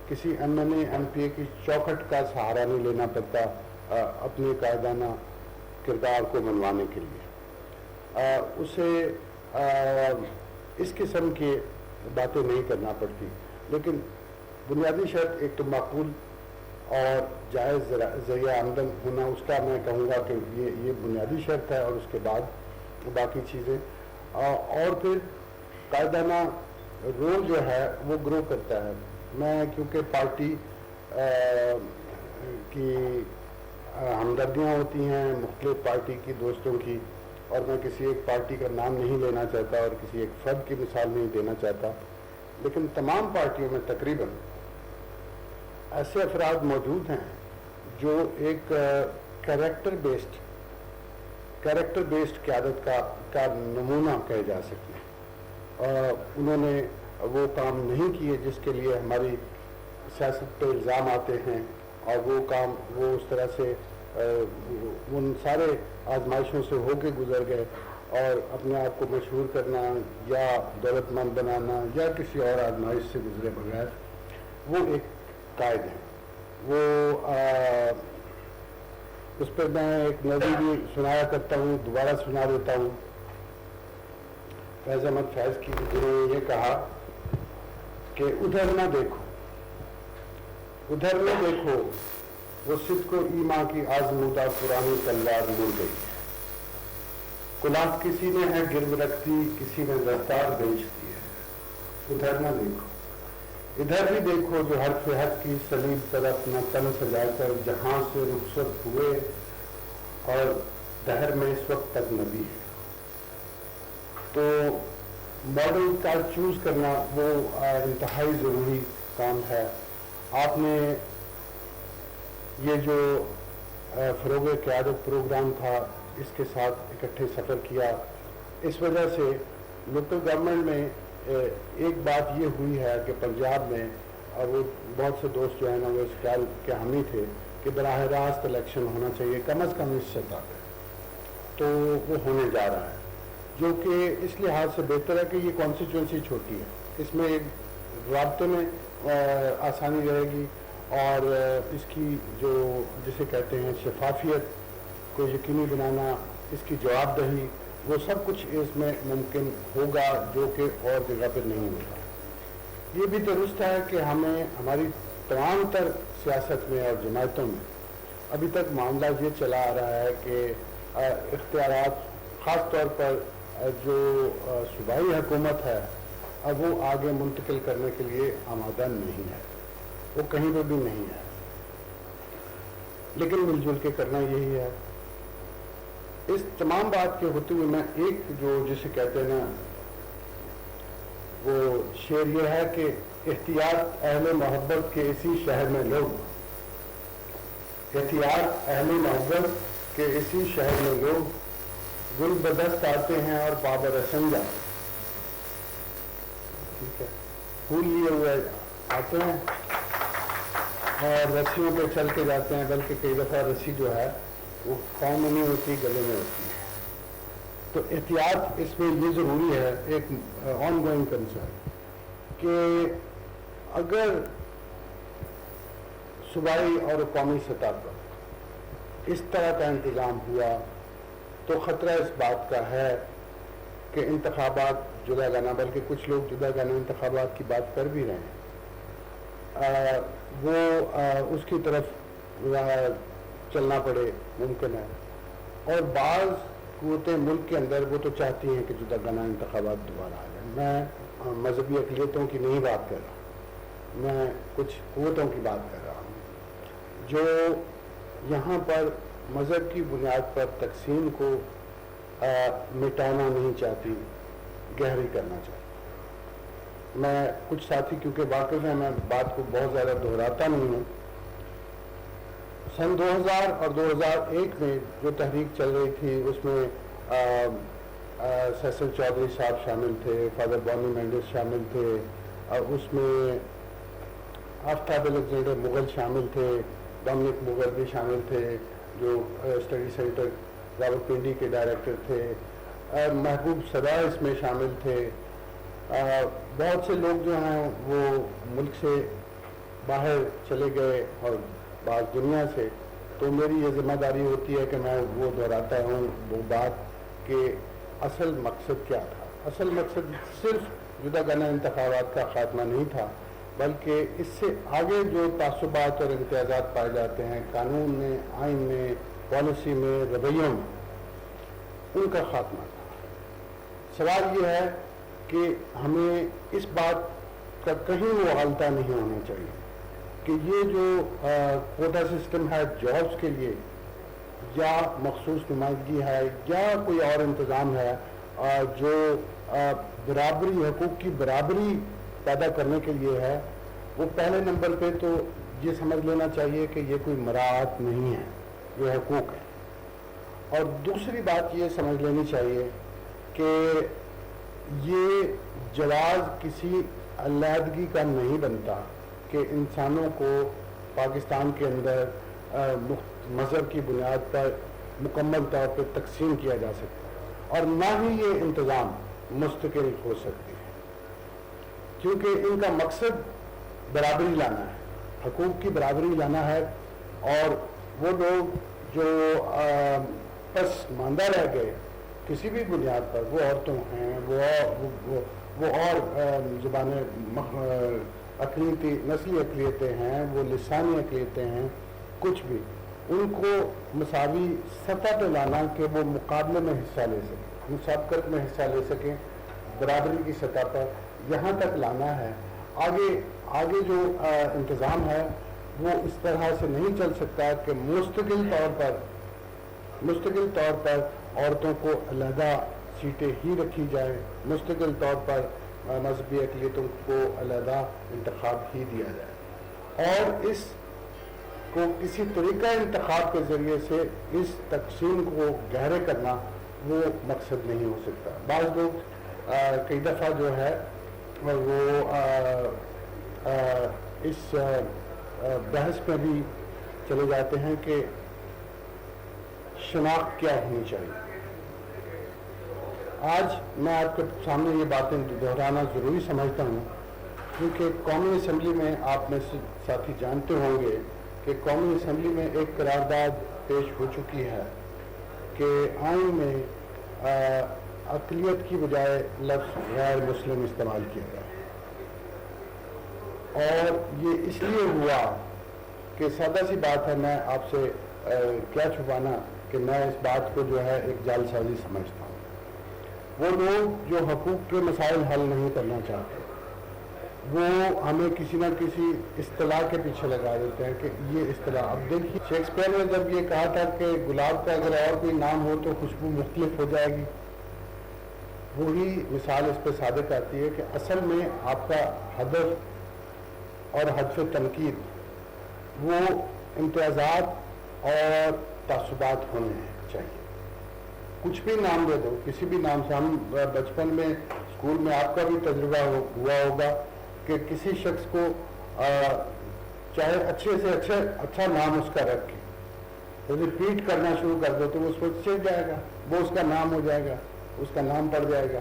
کسی M N A M P A کی چوکھٹ کا سہارا نہیں لینا پڑتا اپنے قائدانہ کردار کو منوانے کے لیے. اسے اس قسم کی باتیں نہیں کرنا پڑتی. لیکن بنیادی شرط ایک تو معقول اور جائز ذریعہ آمدن ہونا، اس کا میں کہوں گا کہ یہ بنیادی شرط ہے، اور اس کے بعد باقی چیزیں. اور پھر قائدانہ رول جو ہے وہ گرو کرتا ہے. میں کیونکہ پارٹی کی ہمدردیاں ہوتی ہیں مختلف پارٹی کی دوستوں کی، اور میں کسی ایک پارٹی کا نام نہیں لینا چاہتا اور کسی ایک فرد کی مثال نہیں دینا چاہتا، لیکن تمام پارٹیوں میں تقریباً ایسے افراد موجود ہیں جو ایک کریکٹر بیسڈ قیادت کا نمونہ کہے جا سکتے ہیں. انہوں نے وہ کام نہیں کیے جس کے لیے ہماری سیاست پہ الزام آتے ہیں، اور وہ کام وہ اس طرح سے ان سارے آزمائشوں سے ہو کے گزر گئے، اور اپنے آپ کو مشہور کرنا یا دولت مند بنانا یا کسی اور آزمائش سے گزرے بغیر وہ ایک قائد ہیں. وہ اس پہ میں ایک نظر بھی سنایا کرتا ہوں، دوبارہ سنا دیتا ہوں. فیض احمد فیض کی گرو نے یہ کہا کہ ادھر نہ دیکھو وہ صدق و ایمان کی آزمودہ پرانی تلوار مڑ گئی. کلات کسی نے ہے گرو رکھتی، کسی نے دستار بیچتی ہے. ادھر نہ دیکھو، ادھر بھی دیکھو جو حرف حق کی صلیب طرف نہ تن سجا کر جہاں سے رخصت ہوئے اور دہر میں اس وقت تک نبی ہے. تو ماڈل کا چوز کرنا وہ انتہائی ضروری کام ہے. آپ نے یہ جو فروغ قیادت پروگرام تھا اس کے ساتھ اکٹھے سفر کیا. اس وجہ سے لوکل گورنمنٹ میں ایک بات یہ ہوئی ہے کہ پنجاب میں، اور وہ بہت سے دوست جو ہیں نا وہ اس خیال کے حامی تھے کہ براہ راست الیکشن ہونا چاہیے کم از کم اس سطح پہ، تو وہ ہونے جا رہا ہے، جو کہ اس لحاظ سے بہتر ہے کہ یہ کانسٹیچوئنسی چھوٹی ہے، اس میں ایک رابطے میں آسانی رہے گی، اور اس کی جو جسے کہتے ہیں شفافیت کو یقینی بنانا، اس کی جواب دہی، وہ سب کچھ اس میں ممکن ہوگا جو کہ اور جگہ پہ نہیں ہوگا. یہ بھی درست ہے کہ ہمیں ہماری تمام تر سیاست میں اور جماعتوں میں ابھی تک معاملہ یہ چلا آ رہا ہے کہ اختیارات خاص طور پر جو صوبائی حکومت ہے اب وہ آگے منتقل کرنے کے لیے آمادہ نہیں ہے، وہ کہیں پہ بھی نہیں ہے، لیکن مل جل کے کرنا یہی ہے. اس تمام بات کے ہوتے ہوئے میں ایک جو جسے کہتے ہیں نا وہ شعر یہ ہے کہ احتیاط اہل محبت کے اسی شہر میں لوگ احتیاط اہل محبت کہ اسی شہر میں لوگ گل بدست آتے ہیں اور پابرسن جاتے ہیں. ٹھیک ہے, پھول لیے ہوئے آتے ہیں اور رسیوں پہ چل کے جاتے ہیں, بلکہ کئی دفعہ رسی جو ہے وہ پاؤں میں نہیں ہوتی, گلے میں ہوتی ہے. تو احتیاط اس میں یہ ضروری ہے, ایک آن گوئنگ کنسرن, کہ اگر صوبائی اور قومی سطح پر اس طرح کا انتظام ہوا تو خطرہ اس بات کا ہے کہ انتخابات جدا گانا, بلکہ کچھ لوگ جدا گانا انتخابات کی بات کر بھی رہے ہیں, وہ اس کی طرف چلنا پڑے ممکن ہے. اور بعض قوتیں ملک کے اندر وہ تو چاہتی ہیں کہ جدا گانا انتخابات دوبارہ آ جائیں. میں مذہبی اقلیتوں کی نہیں بات کر رہا, میں کچھ قوتوں کی بات کر رہا ہوں جو یہاں پر مذہب کی بنیاد پر تقسیم کو مٹانا نہیں چاہتی, گہری کرنا چاہتی. میں کچھ ساتھی کیونکہ واقف ہیں, میں بات کو بہت زیادہ دہراتا نہیں ہوں. سن 2000 اور 2001 میں جو تحریک چل رہی تھی اس میں سیسل چودھری صاحب شامل تھے, فادر بونی مینڈس شامل تھے, اور اس میں آفتاب الیگزینڈر مغل شامل تھے, ڈومنک مغل بھی شامل تھے جو اسٹڈی سینٹر راولپنڈی کے ڈائریکٹر تھے, محبوب صدا اس میں شامل تھے. بہت سے لوگ جو ہیں وہ ملک سے باہر چلے گئے اور بعض دنیا سے. تو میری یہ ذمہ داری ہوتی ہے کہ میں وہ دہراتا ہوں وہ بات کہ اصل مقصد کیا تھا. اصل مقصد صرف جدا گانا انتخابات کا خاتمہ نہیں تھا, بلکہ اس سے آگے جو تعصبات اور امتیازات پائے جاتے ہیں قانون میں, آئین میں, پالیسی میں, رویوں میں, ان کا خاتمہ تھا. سوال یہ ہے کہ ہمیں اس بات کا کہیں مغالطہ نہیں ہونا چاہیے کہ یہ جو کوٹا سسٹم ہے جابس کے لیے, یا مخصوص نمائندگی ہے, یا کوئی اور انتظام ہے جو برابری, حقوق کی برابری پیدا کرنے کے لیے ہے, وہ پہلے نمبر پہ تو یہ سمجھ لینا چاہیے کہ یہ کوئی مراعات نہیں ہے, یہ حقوق ہے. اور دوسری بات یہ سمجھ لینی چاہیے کہ یہ جواز کسی علیحدگی کا نہیں بنتا کہ انسانوں کو پاکستان کے اندر مذہب کی بنیاد پر مکمل طور پہ تقسیم کیا جا سکتا, اور نہ ہی یہ انتظام مستقل ہو سکتے ہیں, کیونکہ ان کا مقصد برابری لانا ہے, حقوق کی برابری لانا ہے. اور وہ لوگ جو پس ماندہ رہ گئے کسی بھی بنیاد پر, وہ عورتوں ہیں, وہ اور زبان اقلیتی نسلی اقلیتیں ہیں, وہ لسانی اقلیتیں ہیں, کچھ بھی, ان کو مساوی سطح پہ لانا کہ وہ مقابلے میں حصہ لے سکیں, مسابقت میں حصہ لے سکیں, برابری کی سطح پر یہاں تک لانا ہے. آگے جو انتظام ہے وہ اس طرح سے نہیں چل سکتا کہ مستقل طور پر عورتوں کو علیحدہ سیٹیں ہی رکھی جائیں, مستقل طور پر مذہبی اقلیتوں کو علیحدہ انتخاب ہی دیا جائے, اور اس کو کسی طریقہ انتخاب کے ذریعے سے اس تقسیم کو گہرے کرنا وہ مقصد نہیں ہو سکتا. بعض لوگ کئی دفعہ جو ہے وہ اس بحث میں بھی چلے جاتے ہیں کہ شناخت کیا ہونی چاہیے. آج میں آپ کے سامنے یہ باتیں دہرانا ضروری سمجھتا ہوں کیونکہ قومی اسمبلی میں آپ میں سے ساتھی جانتے ہوں گے کہ قومی اسمبلی میں ایک قرارداد پیش ہو چکی ہے کہ آئین میں اقلیت کی بجائے لفظ غیر مسلم استعمال کیا گیا, اور یہ اس لیے ہوا کہ سادہ سی بات ہے, میں آپ سے کیا چھپانا کہ میں اس بات کو جو ہے ایک جعل سازی سمجھتا ہوں. وہ لوگ جو حقوق کے مسائل حل نہیں کرنا چاہتے وہ ہمیں کسی نہ کسی اصطلاح کے پیچھے لگا دیتے ہیں کہ یہ اصطلاح. اب دیکھیے شیکسپیئر نے جب یہ کہا تھا کہ گلاب کا اگر اور کوئی نام ہو تو خوشبو مختلف ہو جائے گی, وہی مثال اس پہ صادق آتی ہے کہ اصل میں آپ کا ہدف اور ہدف تنقید وہ امتیازات اور تعصبات ہونے چاہیے. کچھ بھی نام دے دو, کسی بھی نام سے. ہم بچپن میں اسکول میں, آپ کا بھی تجربہ ہوا ہوگا کہ کسی شخص کو چاہے اچھے سے اچھا نام اس کا رکھ کے ریپیٹ کرنا شروع کر دو تو وہ اس پر چڑھ جائے گا, وہ اس کا نام ہو جائے گا, اس کا نام پڑ جائے گا.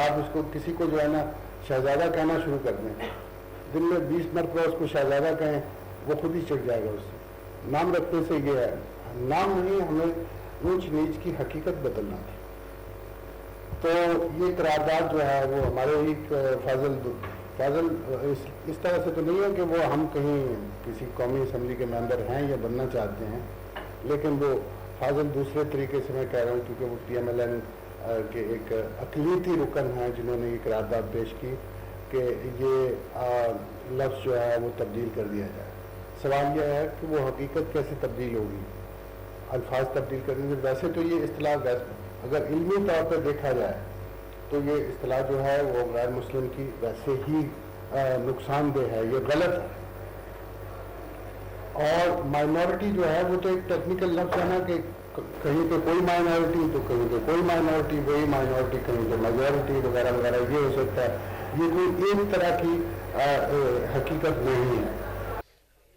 آپ اس کو کسی کو جو ہے نا شہزادہ کہنا شروع کر دیں, دن میں 20 مرتبہ اس کو شہزادہ کہیں, وہ خود ہی چڑھ جائے گا اس سے. نام رکھنے سے یہ ہے, نام نہیں, ہمیں اونچ نیچ کی حقیقت بدلنا تھی. تو یہ قرارداد جو ہے وہ ہمارے ایک فاضل اس طرح سے تو نہیں ہے کہ وہ ہم کہیں کسی قومی اسمبلی کے ممبر ہیں یا بننا چاہتے ہیں, لیکن وہ فاضل دوسرے طریقے سے میں کہہ رہا ہوں کیونکہ وہ پی ایم ایل این کے ایک اقلیتی رکن ہیں جنہوں نے یہ قرارداد پیش کی کہ یہ لفظ جو ہے وہ تبدیل کر دیا جائے. سوال یہ ہے کہ وہ حقیقت کیسے تبدیل ہوگی, الفاظ تبدیل کر دیں گے. ویسے تو یہ اصطلاح اگر علمی طور پہ دیکھا جائے تو یہ اصطلاح جو ہے وہ غیر مسلم کی ویسے ہی نقصان دہ ہے, یہ غلط ہے. اور مائنورٹی جو ہے وہ تو ایک ٹیکنیکل لفظ ہے نا کہ کہیں پہ کوئی مائنورٹی تو کہیں پہ کوئی مائنورٹی, وہی مائنورٹی کہیں پہ میجورٹی وغیرہ وغیرہ, یہ ہو سکتا ہے. یہ کوئی ایک طرح کی حقیقت نہیں ہے.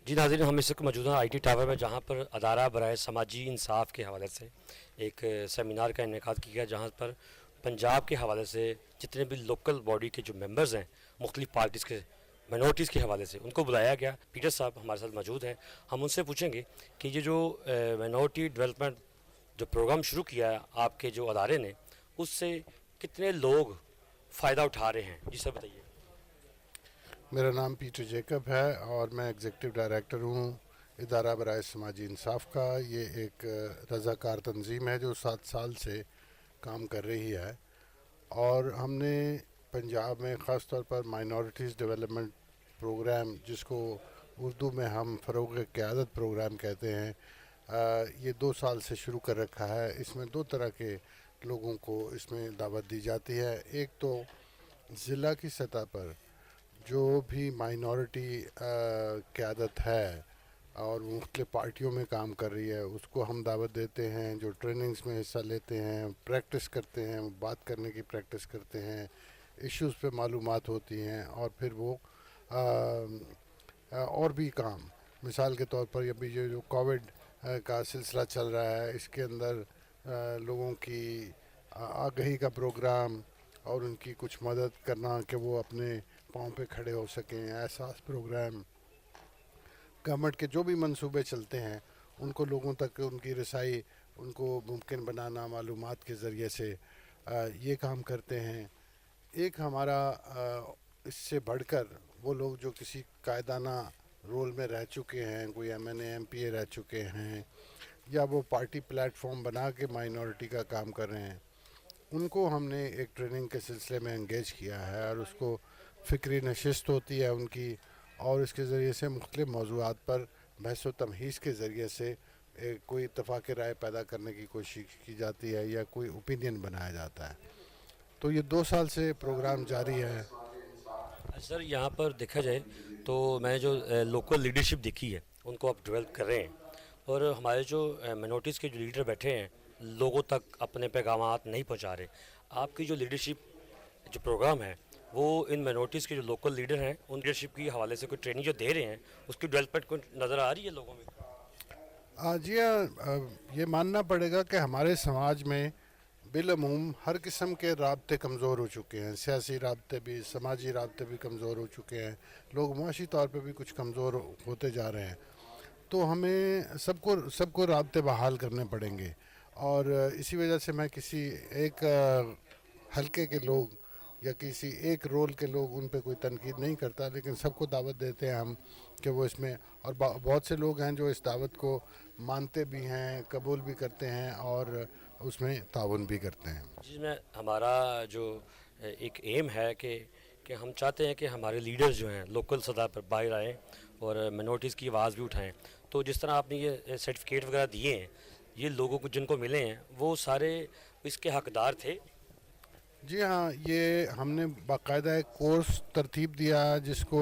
جی ناظرین, ہم اس وقت موجود ہیں آئی ٹی ٹاور میں, جہاں پر ادارہ برائے سماجی انصاف کے حوالے سے ایک سیمینار کا انعقاد کیا گیا, جہاں پر پنجاب کے حوالے سے جتنے بھی لوکل باڈی کے جو ممبرز ہیں مختلف پارٹیز کے, مائنورٹیز کے حوالے سے, ان کو بلایا گیا. پیٹر صاحب ہمارے ساتھ موجود ہیں. ہم ان سے پوچھیں گے کہ یہ جو مائنورٹی ڈیولپمنٹ جو پروگرام شروع کیا ہے آپ کے جو ادارے نے, اس سے کتنے لوگ فائدہ اٹھا رہے ہیں. جی سر بتائیے. میرا نام پیٹر جیکب ہے اور میں ایگزیکٹو ڈائریکٹر ہوں ادارہ برائے سماجی انصاف کا. یہ ایک رضاکار تنظیم ہے جو 7 سال سے کام کر رہی ہے, اور ہم نے پنجاب میں خاص طور پر مائنورٹیز ڈیولپمنٹ پروگرام, جس کو اردو میں ہم فروغ قیادت پروگرام کہتے ہیں, یہ 2 سال سے شروع کر رکھا ہے. اس میں 2 طرح کے لوگوں کو اس میں دعوت دی جاتی ہے. ایک تو ضلع کی سطح پر جو بھی مائنورٹی قیادت ہے اور مختلف پارٹیوں میں کام کر رہی ہے, اس کو ہم دعوت دیتے ہیں, جو ٹریننگز میں حصہ لیتے ہیں, پریکٹس کرتے ہیں, بات کرنے کی پریکٹس کرتے ہیں, ایشوز پہ معلومات ہوتی ہیں, اور پھر وہ اور بھی کام, مثال کے طور پر ابھی جو کووڈ کا سلسلہ چل رہا ہے, اس کے اندر لوگوں کی آگہی کا پروگرام اور ان کی کچھ مدد کرنا کہ وہ اپنے پاؤں پہ کھڑے ہو سکیں, احساس پروگرام, گورنمنٹ کے جو بھی منصوبے چلتے ہیں ان کو لوگوں تک ان کی رسائی ان کو ممکن بنانا معلومات کے ذریعے سے, یہ کام کرتے ہیں. ایک ہمارا اس سے بڑھ کر وہ لوگ جو کسی قائدانہ رول میں رہ چکے ہیں, کوئی MNA MPA رہ چکے ہیں, یا وہ پارٹی پلیٹ فارم بنا کے مائنورٹی کا کام کر رہے ہیں, ان کو ہم نے ایک ٹریننگ کے سلسلے میں انگیج کیا ہے, اور اس کو فکری نشست ہوتی ہے ان کی, اور اس کے ذریعے سے مختلف موضوعات پر بحث و تمہیز کے ذریعے سے کوئی اتفاق رائے پیدا کرنے کی کوشش کی جاتی ہے یا کوئی اوپینین بنایا جاتا ہے. تو یہ 2 سال سے پروگرام جاری ہے. سر یہاں پر دیکھا جائے تو میں جو لوکل لیڈرشپ دیکھی ہے ان کو آپ ڈیولپ کر رہے ہیں, اور ہمارے جو مائنورٹیز کے جو لیڈر بیٹھے ہیں لوگوں تک اپنے پیغامات نہیں پہنچا رہے. آپ کی جو لیڈرشپ جو پروگرام ہے وہ ان مائنورٹیز کے جو لوکل لیڈر ہیں ان لیڈرشپ کے حوالے سے کوئی ٹریننگ جو دے رہے ہیں, اس کی ڈیولپمنٹ کو نظر آ رہی ہے لوگوں میں؟ جی ہاں, یہ ماننا پڑے گا کہ ہمارے سماج میں بالعموم ہر قسم کے رابطے کمزور ہو چکے ہیں. سیاسی رابطے بھی, سماجی رابطے بھی کمزور ہو چکے ہیں, لوگ معاشی طور پہ بھی کچھ کمزور ہوتے جا رہے ہیں. تو ہمیں سب کو رابطے بحال کرنے پڑیں گے, اور اسی وجہ سے میں کسی ایک حلقے کے لوگ یا کسی ایک رول کے لوگ ان پہ کوئی تنقید نہیں کرتا, لیکن سب کو دعوت دیتے ہیں ہم کہ وہ اس میں, اور بہت سے لوگ ہیں جو اس دعوت کو مانتے بھی ہیں, قبول بھی کرتے ہیں, اور اس میں تعاون بھی کرتے ہیں. جس میں ہمارا جو ایک ایم ہے کہ ہم چاہتے ہیں کہ ہمارے لیڈرز جو ہیں لوکل سطح پر باہر آئیں اور مائنورٹیز کی آواز بھی اٹھائیں. تو جس طرح آپ نے یہ سرٹیفکیٹ وغیرہ دیے ہیں, یہ لوگوں کو جن کو ملے ہیں وہ سارے اس کے حقدار تھے؟ جی ہاں, یہ ہم نے باقاعدہ ایک کورس ترتیب دیا جس کو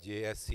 JSC,